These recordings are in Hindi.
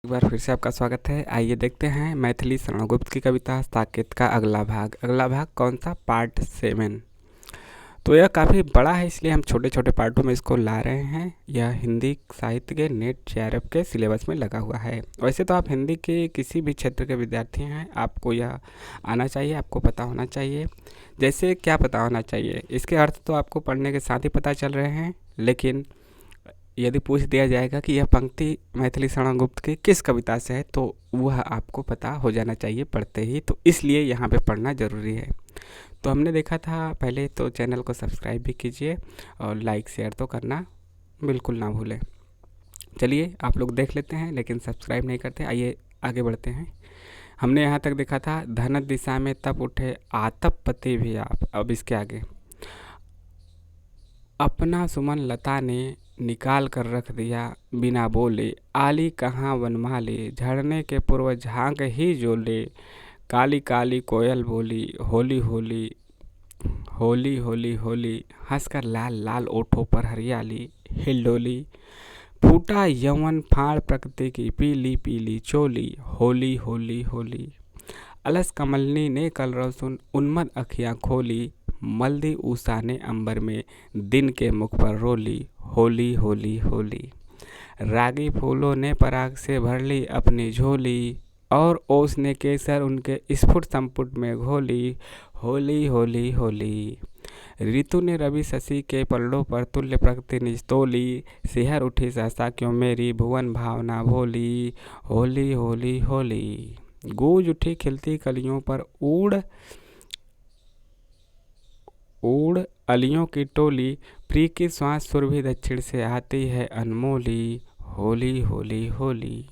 एक बार फिर से आपका स्वागत है। आइए देखते हैं मैथिली शरणगुप्त की कविता साकेत का अगला भाग कौन सा? पार्ट 7। तो यह काफ़ी बड़ा है, इसलिए हम छोटे छोटे पार्टों में इसको ला रहे हैं। यह हिंदी साहित्य के नेट जेआरएफ के सिलेबस में लगा हुआ है। वैसे तो आप हिंदी के किसी भी क्षेत्र के विद्यार्थी हैं, आपको यह आना चाहिए, आपको पता होना चाहिए। जैसे क्या पता होना चाहिए? इसके अर्थ तो आपको पढ़ने के साथ ही पता चल रहे हैं, लेकिन यदि पूछ दिया जाएगा कि यह पंक्ति मैथिली शरणगुप्त की किस कविता से है, तो वह आपको पता हो जाना चाहिए पढ़ते ही। तो इसलिए यहाँ पे पढ़ना ज़रूरी है। तो हमने देखा था पहले, तो चैनल को सब्सक्राइब भी कीजिए और लाइक शेयर तो करना बिल्कुल ना भूलें। चलिए आप लोग देख लेते हैं, लेकिन सब्सक्राइब नहीं करते। आइए आगे बढ़ते हैं। हमने यहाँ तक देखा था, धनत दिशा में तप उठे आतप पति भी आप। अब इसके आगे, अपना सुमन लता ने निकाल कर रख दिया बिना बोले, आली कहाँ वनमाली, झड़ने के पूर्व झांक ही जोले, काली काली कोयल बोली, होली होली होली होली होली, हंसकर लाल लाल ओठों पर हरियाली हिलडोली, फूटा यौवन फाड़ प्रकृति की पीली पीली चोली, होली होली होली। अलस कमलनी ने कलरव सुन उन्मद अखियाँ खोली, मल्दी ऊषा ने अंबर में दिन के मुख पर रोली, होली होली होली। रागी फूलों ने पराग से भर ली अपनी झोली, और ओस ने केसर उनके स्फुट संपुट में घोली, होली होली होली। ऋतु ने रवि शशि के पल्लों पर तुल्य प्रकृति निज तोली, सिहर उठी सहसा क्यों मेरी भुवन भावना भोली, होली होली होली। गूंज उठी खिलती कलियों पर उड़ उड़ अलियों की टोली, प्री की श्वास सुरभि दक्षिण से आती है अनमोली, होली होली होली।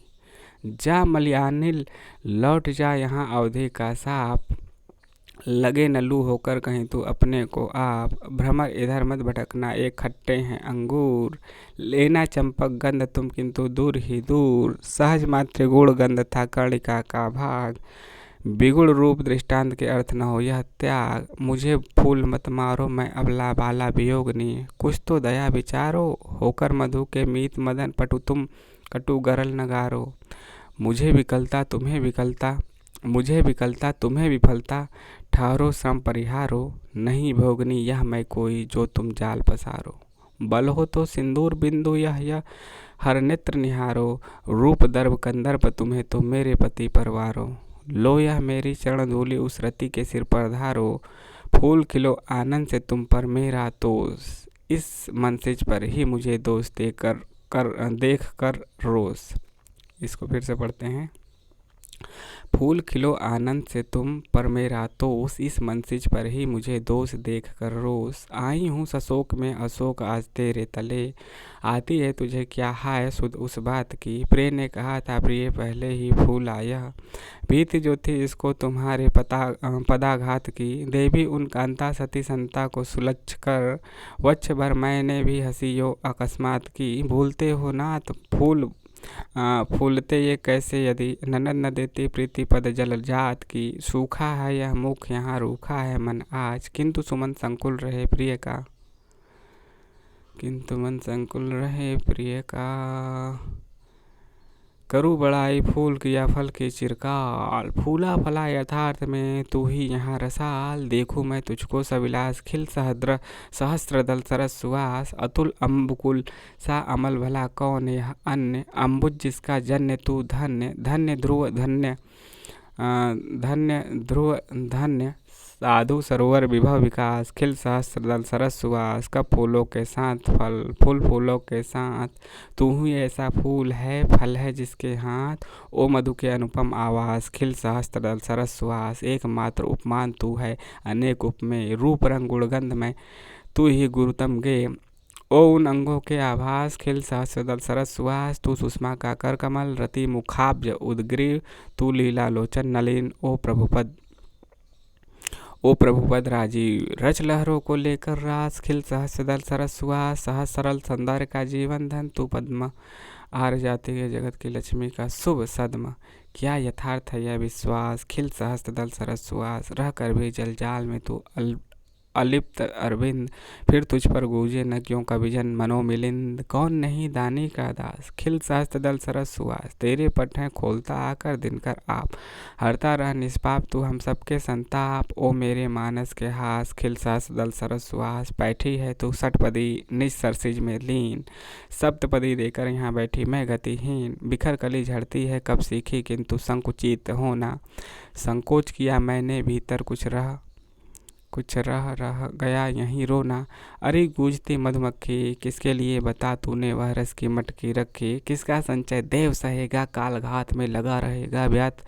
जा मलयानिल लौट जा यहाँ अवधि का साप, लगे नल्लू होकर कहीं तू अपने को आप, भ्रमर इधर मत भटकना एक खट्टे हैं अंगूर, लेना चंपक गंध तुम किंतु दूर ही दूर, सहज मात्र गुण गंध था कर्णिका का भाग, बिगुड़ रूप दृष्टांत के अर्थ न हो यह त्याग, मुझे फूल मत मारो मैं अबला बाला वियोगनी, कुछ तो दया विचारो होकर मधु के मीत मदन पटु तुम कटु गरल नगारो, मुझे विकलता तुम्हें विफलता, ठहरो श्रम परिहारो, नहीं भोगनी यह मैं कोई जो तुम जाल पसारो, बल हो तो सिंदूर बिंदु यह हर नेत्र निहारो, रूप दर्भ कंदर्प तुम्हें तो मेरे पति परवारो, लो यह मेरी चरण धूलि उस रति के सिर पर धारो, फूल खिलो आनंद से तुम पर मेरा तोष, इस मनसिज पर ही मुझे दोष देख कर रोष। इसको फिर से पढ़ते हैं। फूल खिलो आनंद से तुम पर मेरा तोष, इस मनसिज पर ही मुझे दोष देख कर रोष, आई हूँ सशोक में अशोक आज तेरे तले, आती है तुझे क्या हाय सुध उस बात की, प्रिय ने कहा था प्रिय पहले ही फूल आया, भीति जो थी इसको तुम्हारे पदाघात की, देवी उन कांता सती संता को सुलक्ष कर, वक्ष भर मैंने भी हंसी यो अकस्मात की, भूलते हो नाथ फूलते ये कैसे यदि ननद न देती प्रीति पद जल जात की, सूखा है यह मुख यहाँ रूखा है मन आज, किंतु सुमन संकुल रहे प्रिय का, करूँ बड़ाई फूल किया फल की चिरकाल, फूला फला यथार्थ में तू ही यहाँ रसाल, देखूँ मैं तुझको सविलास खिल सहस्त्र दल सरस सुवास, अतुल अम्बुकुल सा अमल भला कौन यह अन्य, अम्बुज जिसका जन्य तू धन्य, धन्य ध्रुव धन्य, साधु सरोवर विभव विकास, खिल सहस्त्र दल सरस सुवास, कब फूलों के साथ फूलों के साथ, तू ही ऐसा फूल है फल है जिसके हाथ, ओ मधु के अनुपम आवास, खिल सहस्त्र दल सरस सुवास, एकमात्र उपमान तू है अनेक उपमेय, रूप रंग गुणगंध में तू ही गुरुतम गे, ओ उन अंगों के आभास, खिल सहस्त्र दल सरस सुवास, तू सुषमा का कर कमल, रति मुखाब्ज उदग्रीव, तू लीला लोचन नलिन, ओ प्रभुपद राजीव, रच लहरों को लेकर रास, खिल सहस्त्र दल सरस सुहास, सहज सरल सौंदर्य का जीवन धन, तू पद्म आर जाति के जगत की लक्ष्मी का शुभ सद्म, क्या यथार्थ है यह विश्वास, खिल सहस्त्र दल सरस सुहास, रह कर भी जल जाल में तू अलिप्त अरविंद, फिर तुझ पर गूंजे न क्यों कभी जन मनोमिलिंद। कौन नहीं दानी का दास, खिल सहस्त्र दल सरस सुहास, तेरे पट हैं खोलता आकर दिनकर आप, हरता रह निष्पाप तू हम सबके संताप। ओ मेरे मानस के हास, खिल सहस्त्र दल सरस सुहास, बैठी है तू षटपदी निज सरसिज में लीन, सप्तपदी देकर यहाँ बैठी मैं गतिहीन। बिखर कली झड़ती है कब सीखी किंतु संकुचित होना, संकोच किया मैंने भीतर कुछ रह गया यहीं रोना। अरे गूंजती मधुमक्खी किसके लिए बता तूने वह रस की मटकी रखी, किसका संचय देव सहेगा काल घात में लगा रहेगा, ब्यात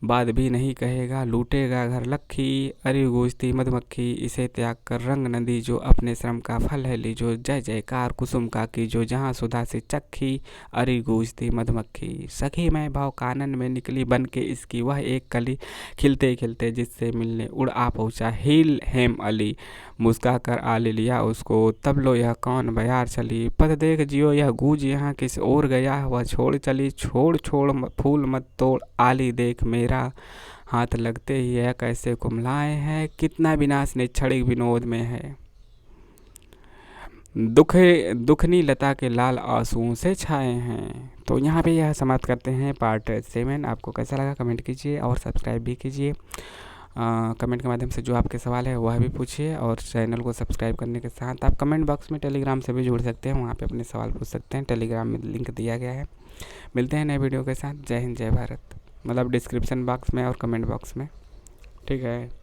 बाद भी नहीं कहेगा लूटेगा घर लक्खी। अरे गूंजती मधुमक्खी इसे त्याग कर रंग नदी, जो अपने श्रम का फल है लीजो, जय जयकार कुसुम का की जो जहाँ सुधा से चक्खी। अरे गूंजती मधुमक्खी सखी मैं भाव कानन में निकली बन के इसकी वह एक कली, खिलते खिलते जिससे मिलने उड़ आ पहुँचा हील हेम अली, मुस्का कर आ ले लिया उसको तब लो यह कौन बयार चली। पद देख जियो यह गूंज यहाँ किस ओर गया, वह छोड़ चली छोड़ छोड़ फूल मत तोड़, आली देख मेरा हाथ लगते ही यह कैसे कुमलाए हैं, कितना विनाश निच्छड़िक विनोद में है। दुखनी लता के लाल आंसुओं से छाए हैं। तो यहाँ पे यह समाप्त करते हैं पार्ट 7। आपको कैसा लगा कमेंट कीजिए और सब्सक्राइब भी कीजिए। कमेंट के माध्यम से जो आपके सवाल है वह भी पूछिए, और चैनल को सब्सक्राइब करने के साथ आप कमेंट बॉक्स में टेलीग्राम से भी जुड़ सकते हैं, वहाँ पे अपने सवाल पूछ सकते हैं। टेलीग्राम में लिंक दिया गया है। मिलते हैं नए वीडियो के साथ। जय हिंद जय भारत, मतलब डिस्क्रिप्शन बॉक्स में और कमेंट बॉक्स में। ठीक है।